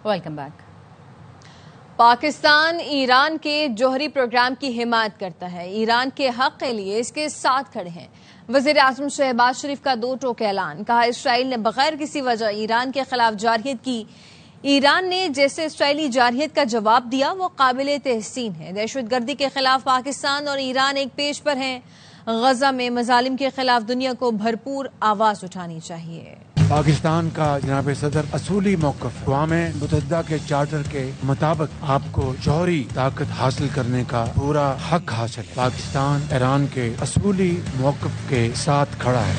Welcome back. Pakistan Iran کے جوہری programme کی حمایت کرتا ہے، ایران کے حق کے لیے اس کے ساتھ کھڑے ہیں۔ وزیر اعظم شہباز شریف کا دو ٹوک اعلان، کہا اسرائیل نے بغیر کسی وجہ ایران کے خلاف جارحیت کی، ایران نے جیسے اسرائیلی جارحیت کا جواب دیا وہ قابل تحسین ہے۔ دہشت گردی کے خلاف پاکستان اور ایران ایک پیج پر ہیں، غزہ میں مظالم کے خلاف دنیا کو بھرپور آواز اٹھانی چاہیے۔ پاکستان کا جناب صدر اصولی موقف اقوام متحدہ کے چارٹر کے مطابق آپ کو جوہری طاقت حاصل کرنے کا پورا حق حاصل ہے۔ پاکستان ایران کے اصولی موقف کے ساتھ کھڑا ہے۔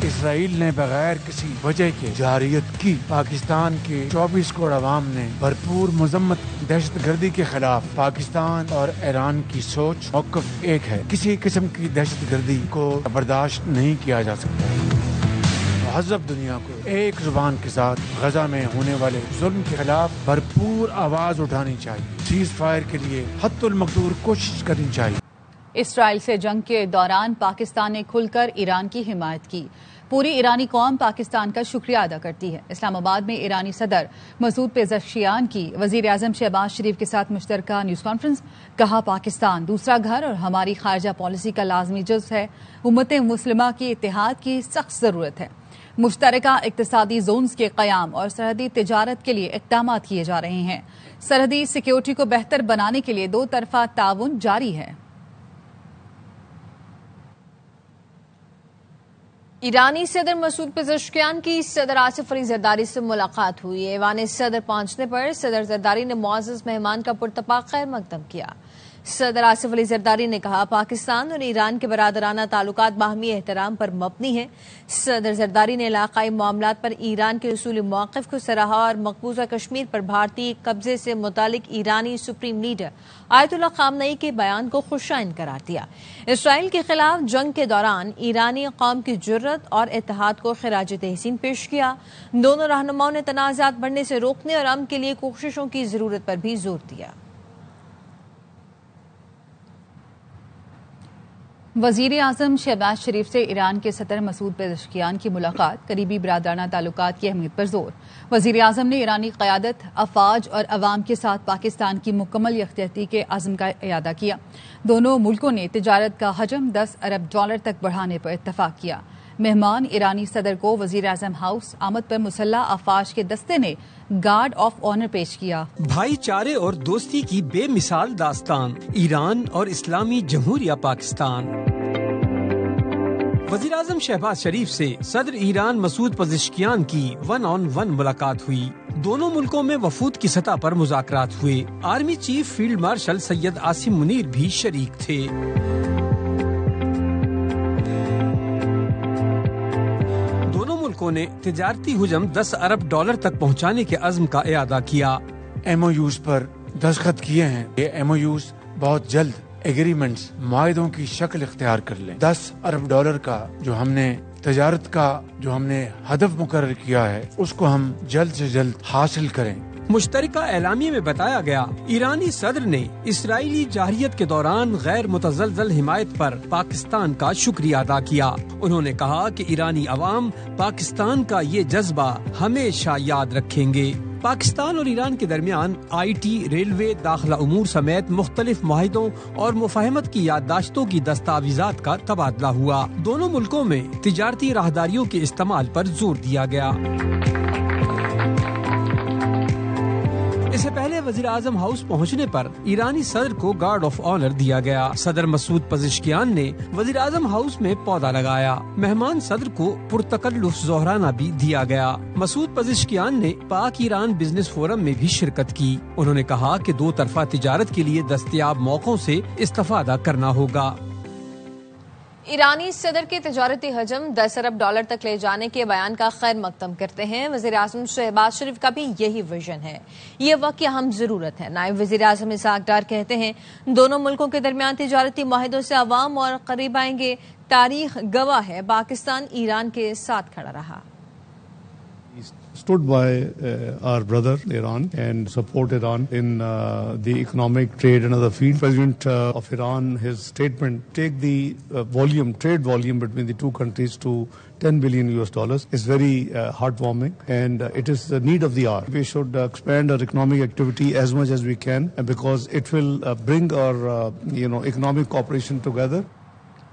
اسرائیل نے بغیر کسی وجہ کے جارحیت کی، پاکستان کے 24 کروڑ عوام نے بھرپور مذمت۔ دہشت گردی کے خلاف پاکستان اور ایران کی سوچ موقف ایک ہے، کسی قسم کی دہشت گردی کو برداشت نہیں کیا جا سکتا۔ مہذب دنیا کو ایک زبان کے ساتھ غزہ میں ہونے والے ظلم کے خلاف بھرپور آواز اٹھانی چاہیے، سیز فائر کے لیے حد المقدور کوشش کرنی چاہیے۔ اسرائیل سے جنگ کے دوران پاکستان نے کھل کر ایران کی حمایت کی، پوری ایرانی قوم پاکستان کا شکریہ ادا کرتی ہے۔ اسلام آباد میں ایرانی صدر مسعود پزشکیان کی وزیر اعظم شہباز شریف کے ساتھ مشترکہ نیوز کانفرنس، کہا پاکستان دوسرا گھر اور ہماری خارجہ پالیسی کا لازمی جزو ہے، امت مسلمہ کی اتحاد کی سخت ضرورت ہے، مشترکہ اقتصادی زونز کے قیام اور سرحدی تجارت کے لیے اقدامات کیے جا رہے ہیں، سرحدی سیکیورٹی کو بہتر بنانے کے لیے دو طرفہ تعاون جاری ہے۔ ایرانی صدر مسعود پزشکیان کی صدر آصف علی زرداری سے ملاقات ہوئی۔ ایوان صدر پہنچنے پر صدر زرداری نے معزز مہمان کا پرتپاک خیر مقدم کیا۔ صدر آصف علی زرداری نے کہا پاکستان اور ایران کے برادرانہ تعلقات باہمی احترام پر مبنی ہیں۔ صدر زرداری نے علاقائی معاملات پر ایران کے اصولی موقف کو سراہا اور مقبوضہ کشمیر پر بھارتی قبضے سے متعلق ایرانی سپریم لیڈر آیت اللہ خامنئی کے بیان کو خوشائند قرار دیا۔ اسرائیل کے خلاف جنگ کے دوران ایرانی قوم کی جرت اور اتحاد کو خراج تحسین پیش کیا۔ دونوں رہنماؤں نے تنازعات بڑھنے سے روکنے اور امن کے لیے کوششوں کی ضرورت پر بھی زور دیا۔ وزیر اعظم شہباز شریف سے ایران کے صدر مسعود پزشکیان کی ملاقات، قریبی برادرانہ تعلقات کی اہمیت پر زور۔ وزیر اعظم نے ایرانی قیادت، افواج اور عوام کے ساتھ پاکستان کی مکمل یکجہتی کے عزم کا اعادہ کیا۔ دونوں ملکوں نے تجارت کا حجم $10 ارب تک بڑھانے پر اتفاق کیا۔ مہمان ایرانی صدر کو وزیر اعظم ہاؤس آمد پر مسلح افواج کے دستے نے گارڈ آف آنر پیش کیا۔ بھائی چارے اور دوستی کی بے مثال داستان، ایران اور اسلامی جمہوریہ پاکستان۔ وزیر اعظم شہباز شریف سے صدر ایران مسعود پزشکیان کی 1-on-1 ملاقات ہوئی۔ دونوں ملکوں میں وفود کی سطح پر مذاکرات ہوئے۔ Army chief field marshal Syed Asim Munir بھی شریک تھے۔ دونوں ملکوں نے تجارتی حجم $10 ارب تک پہنچانے کے عزم کا اعادہ کیا۔ MOUs پر دستخط کیے ہیں۔ یہ MOUs بہت جلد ایگریمنٹس، معاہدوں کی شکل اختیار کر لیں۔ $10 ارب کا جو ہم نے تجارت کا جو ہم نے ہدف مقرر کیا ہے اس کو ہم جلد سے جلد حاصل کریں۔ مشترکہ اعلامیے میں بتایا گیا، ایرانی صدر نے اسرائیلی جارحیت کے دوران غیر متزلزل حمایت پر پاکستان کا شکریہ ادا کیا۔ انہوں نے کہا کہ ایرانی عوام پاکستان کا یہ جذبہ ہمیشہ یاد رکھیں گے۔ پاکستان اور ایران کے درمیان IT، ریلوے، داخلہ امور سمیت مختلف معاہدوں اور مفاہمت کی یادداشتوں کی دستاویزات کا تبادلہ ہوا۔ دونوں ملکوں میں تجارتی راہداریوں کے استعمال پر زور دیا گیا۔ اس سے پہلے وزیر اعظم ہاؤس پہنچنے پر ایرانی صدر کو گارڈ آف آنر دیا گیا۔ صدر مسعود پزشکیان نے وزیر اعظم ہاؤس میں پودا لگایا۔ مہمان صدر کو پرتکلف ظہرانہ بھی دیا گیا۔ مسعود پزشکیان نے پاک ایران بزنس فورم میں بھی شرکت کی۔ انہوں نے کہا کہ دو طرفہ تجارت کے لیے دستیاب موقعوں سے استفادہ کرنا ہوگا۔ ایرانی صدر کے تجارتی حجم $10 ارب تک لے جانے کے بیان کا خیر مقدم کرتے ہیں۔ وزیر اعظم شہباز شریف کا بھی یہی ویژن ہے، یہ وقت کی اہم ضرورت ہے۔ نائب وزیر اعظم اسحاق ڈار کہتے ہیں دونوں ملکوں کے درمیان تجارتی معاہدوں سے عوام اور قریب آئیں گے۔ تاریخ گواہ ہے پاکستان ایران کے ساتھ کھڑا رہا۔ stood by our brother Iran and support Iran in the economic, trade and other fields. President of Iran, his statement, take the trade volume between the two countries to $10 billion is very heartwarming, and it is the need of the hour. We should expand our economic activity as much as we can, because it will bring our economic cooperation together.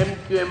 MQM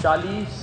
40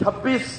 26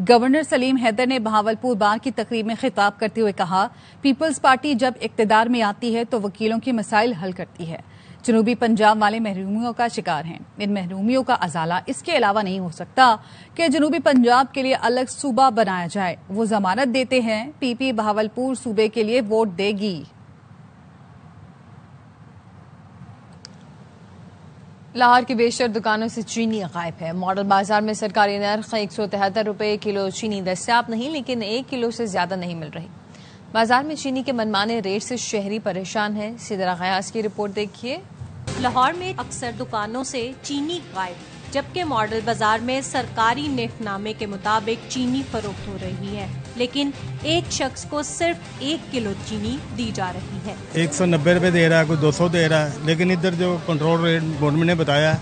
governor سلیم حیدر نے بہاولپور بار کی تقریب میں خطاب کرتے ہوئے کہا، Peoples party جب اقتدار میں آتی ہے تو وکیلوں کے مسائل حل کرتی ہے۔ جنوبی پنجاب والے محرومیوں کا شکار ہیں، ان محرومیوں کا ازالہ اس کے علاوہ نہیں ہو سکتا کہ جنوبی پنجاب کے لیے الگ صوبہ بنایا جائے۔ وہ ضمانت دیتے ہیں پی پی بہاولپور صوبے کے لیے ووٹ دے گی۔ لاہور کی بیشتر دکانوں سے چینی غائب ہے۔ ماڈل بازار میں سرکاری نرخ 173 روپے کلو چینی دستیاب نہیں، لیکن 1 کلو سے زیادہ نہیں مل رہی۔ بازار میں چینی کے منمانے ریٹ سے شہری پریشان ہیں۔ سدرا غیاث کی رپورٹ دیکھیے۔ لاہور میں اکثر دکانوں سے چینی غائب، جبکہ ماڈل بازار میں سرکاری نرخ نامے کے مطابق چینی فروخت ہو رہی ہے، لیکن ایک شخص کو صرف 1 کلو چینی دی جا رہی ہے۔ 190 روپے دے رہا ہے، کوئی 200 دے رہا ہے، لیکن ادھر جو کنٹرول ریٹ گورنمنٹ نے بتایا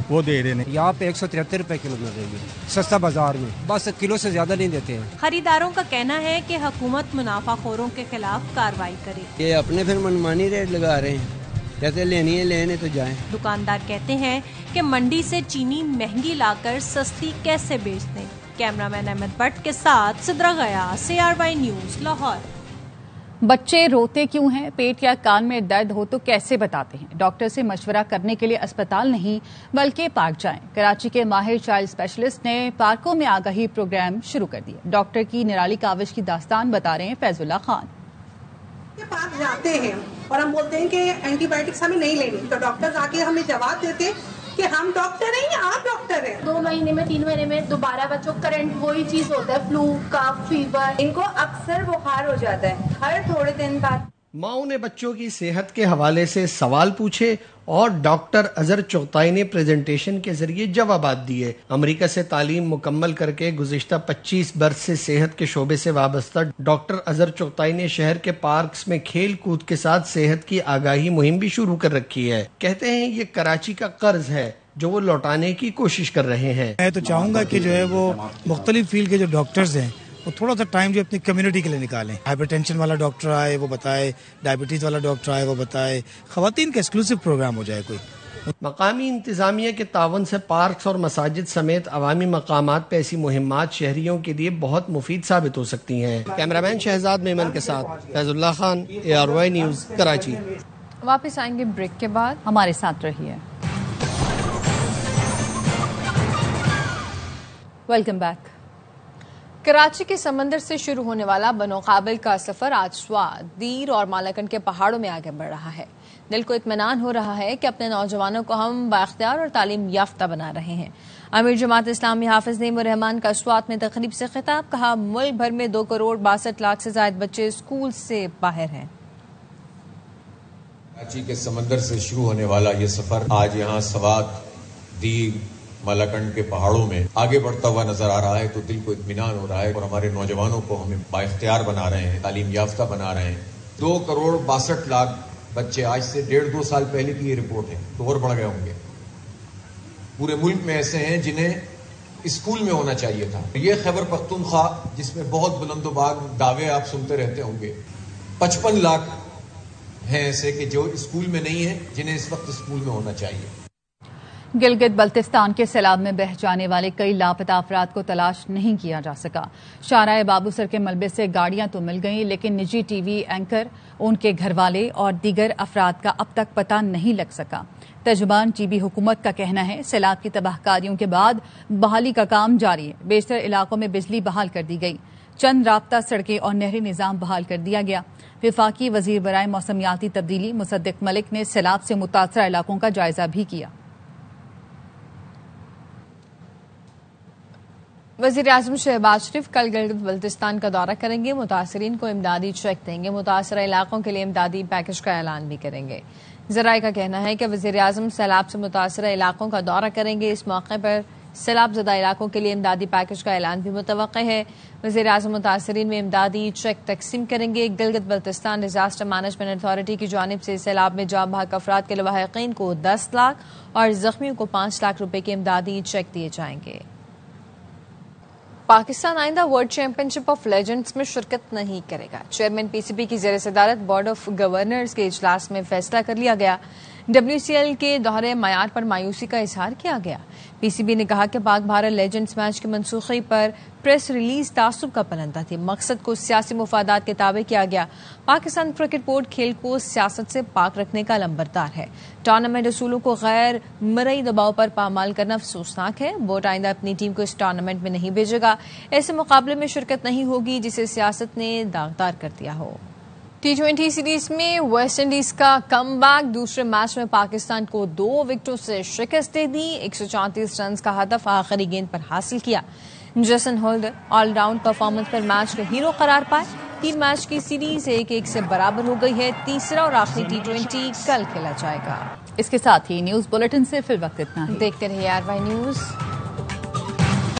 وہ دے رہے ہیں۔ یہاں پہ 173 روپے کلو مل رہی ہے سستا بازار میں، بس کلو سے زیادہ نہیں دیتے ہیں۔ خریداروں کا کہنا ہے کہ حکومت منافع خوروں کے خلاف کارروائی کرے۔ یہ اپنے پھر منمانی ریٹ لگا رہے ہیں، جیسے لینی ہے لینے تو جائیں۔ دکاندار کہتے ہیں کہ منڈی سے چینی مہنگی لا کر سستی کیسے بیچ دیں۔ کیمرامین احمد بٹ کے ساتھ سدرا غیاث، CRY نیوز، لاہور۔ بچے روتے کیوں ہیں؟ پیٹ یا کان میں درد ہو تو کیسے بتاتے ہیں؟ ڈاکٹر سے مشورہ کرنے کے لیے اسپتال نہیں بلکہ پارک جائیں۔ کراچی کے ماہر چائلڈ اسپیشلسٹ نے پارکوں میں آگاہی پروگرام شروع کر دیا۔ ڈاکٹر کی نرالی کاوش کی داستان بتا رہے ہیں فیض اللہ خان۔ پارک جاتے ہیں اور ہم بولتے ہیں کہ اینٹی بایوٹکس ہمیں نہیں لینی، تو ڈاکٹر آ کے ہمیں جواب دیتے کہ ہم ڈاکٹر ہیں یا آپ ڈاکٹر ہیں۔ 2 مہینے میں 3 مہینے میں دوبارہ بچوں کو کرنٹ وہی چیز ہوتا ہے، فلو، کف، فیور، ان کو اکثر بخار ہو جاتا ہے ہر تھوڑے دن بعد۔ ماؤں نے بچوں کی صحت کے حوالے سے سوال پوچھے اور ڈاکٹر اظہر چغتائی نے پریزنٹیشن کے ذریعے جوابات دیے۔ امریکہ سے تعلیم مکمل کر کے گزشتہ 25 برس سے صحت کے شعبے سے وابستہ ڈاکٹر اظہر چغتائی نے شہر کے پارکس میں کھیل کود کے ساتھ صحت کی آگاہی مہم بھی شروع کر رکھی ہے۔ کہتے ہیں یہ کراچی کا قرض ہے جو وہ لوٹانے کی کوشش کر رہے ہیں۔ میں تو چاہوں گا کہ جو ہے وہ مختلف فیلڈ کے جو ڈاکٹرز ہیں وہ تھوڑا سا ٹائم جو اپنی کمیونٹی کے لیے نکالیں۔ ہائپر ٹینشن والا ڈاکٹر آئے وہ بتائے، ڈائبٹیز والا ڈاکٹر آئے وہ بتائے، خواتین کا ایکسکلوسیو پروگرام ہو جائے کوئی۔ مقامی انتظامیہ کے تعاون سے پارکس اور مساجد سمیت عوامی مقامات پہ ایسی مہمات شہریوں کے لیے بہت مفید ثابت ہو سکتی ہیں۔ کیمرامین شہزاد میمن کے ساتھ فیض اللہ خان، ARY نیوز، کراچی۔ واپس آئیں گے بریک کے بعد، ہمارے ساتھ رہیے۔ Welcome back. کراچی کے سمندر سے شروع ہونے والا بنو قابل کا سفر آج سوات، دیر اور مالاکنڈ کے پہاڑوں میں آگے بڑھ رہا ہے۔ دل کو اطمینان ہو رہا ہے کہ اپنے نوجوانوں کو ہم بااختیار اور تعلیم یافتہ بنا رہے ہیں۔ امیر جماعت اسلامی حافظ نعیم الرحمان کا سوات میں تقریب سے خطاب، کہا ملک بھر میں 2 کروڑ 62 لاکھ سے زائد بچے اسکول سے باہر ہیں۔ کراچی کے سمندر سے شروع ہونے والا یہ سفر آج یہاں سوات، دیر، مالاکنڈ کے پہاڑوں میں آگے بڑھتا ہوا نظر آ رہا ہے تو دل کو اطمینان ہو رہا ہے، اور ہمارے نوجوانوں کو ہمیں بااختیار بنا رہے ہیں، تعلیم یافتہ بنا رہے ہیں۔ 2 کروڑ 62 لاکھ بچے، آج سے 1.5-2 سال پہلے کی یہ رپورٹ ہے تو اور بڑھ گئے ہوں گے، پورے ملک میں ایسے ہیں جنہیں اسکول میں ہونا چاہیے تھا۔ یہ خیبر پختونخوا جس میں بہت بلند و باغ دعوے آپ سنتے رہتے ہوں گے، 55 لاکھ ہیں ایسے کہ جو اسکول میں نہیں ہیں، جنہیں اس وقت اسکول میں ہونا چاہیے۔ گلگت بلتستان کے سیلاب میں بہہ جانے والے کئی لاپتہ افراد کو تلاش نہیں کیا جا سکا۔ شاہراہ بابو سر کے ملبے سے گاڑیاں تو مل گئیں، لیکن نجی ٹی وی اینکر، ان کے گھر والے اور دیگر افراد کا اب تک پتہ نہیں لگ سکا۔ ترجمان ٹی بی حکومت کا کہنا ہے سیلاب کی تباہ کاریوں کے بعد بحالی کا کام جاری ہے۔ بیشتر علاقوں میں بجلی بحال کر دی گئی، چند رابطہ سڑکیں اور نہری نظام بحال کر دیا گیا۔ وفاقی وزیر برائے موسمیاتی تبدیلی مصدق ملک نے سیلاب سے متاثرہ علاقوں کا جائزہ بھی کیا۔ وزیر اعظم شہباز شریف کل گلگت بلتستان کا دورہ کریں گے، متاثرین کو امدادی چیک دیں گے، متاثرہ علاقوں کے لیے امدادی پیکج کا اعلان بھی کریں گے۔ ذرائع کا کہنا ہے کہ وزیر اعظم سیلاب سے متاثرہ علاقوں کا دورہ کریں گے۔ اس موقع پر سیلاب زدہ علاقوں کے لیے امدادی پیکج کا اعلان بھی متوقع ہے۔ وزیر اعظم متاثرین میں امدادی چیک تقسیم کریں گے۔ Gilgit Baltistan disaster management authority کی جانب سے سیلاب میں جاں بحق افراد کے لواحقین کو 10 لاکھ اور زخمیوں کو 5 لاکھ روپے کے امدادی چیک دیے جائیں گے۔ پاکستان آئندہ world champion ship of legends میں شرکت نہیں کرے گا۔ چیئرمین PCB کی زیر صدارت بورڈ آف گورنرز کے اجلاس میں فیصلہ کر لیا گیا۔ WCL کے دوہرے معیار پر مایوسی کا اظہار کیا گیا۔ پی سی بی نے کہا کہ پاک بھارت لیجنڈز میچ کی منسوخی پر پریس ریلیز تعصب کا پلندہ تھی، مقصد کو سیاسی مفادات کے تابع کیا گیا۔ پاکستان کرکٹ بورڈ کھیل کو سیاست سے پاک رکھنے کا علمبردار ہے۔ ٹورنامنٹ اصولوں کو غیر مرئی دباؤ پر پامال کرنا افسوسناک ہے۔ بورڈ آئندہ اپنی ٹیم کو اس ٹورنامنٹ میں نہیں بھیجے گا، ایسے مقابلے میں شرکت نہیں ہوگی جسے سیاست نے داغدار کر دیا ہو۔ T20 سیریز میں ویسٹ انڈیز کا کم بیک، دوسرے میچ میں پاکستان کو 2 وکٹوں سے شکست دے دی، 134 رنز کا ہدف آخری گیند پر حاصل کیا۔ Jason Holder all round performance پر میچ کا ہیرو قرار پائے۔ 3 میچ کی سیریز 1-1 سے برابر ہو گئی ہے، تیسرا اور آخری T20 کل کھیلا جائے گا۔ اس کے ساتھ ہی نیوز بلیٹن سے فی الوقت اتنا ہی۔ دیکھتے رہیے RY نیوز۔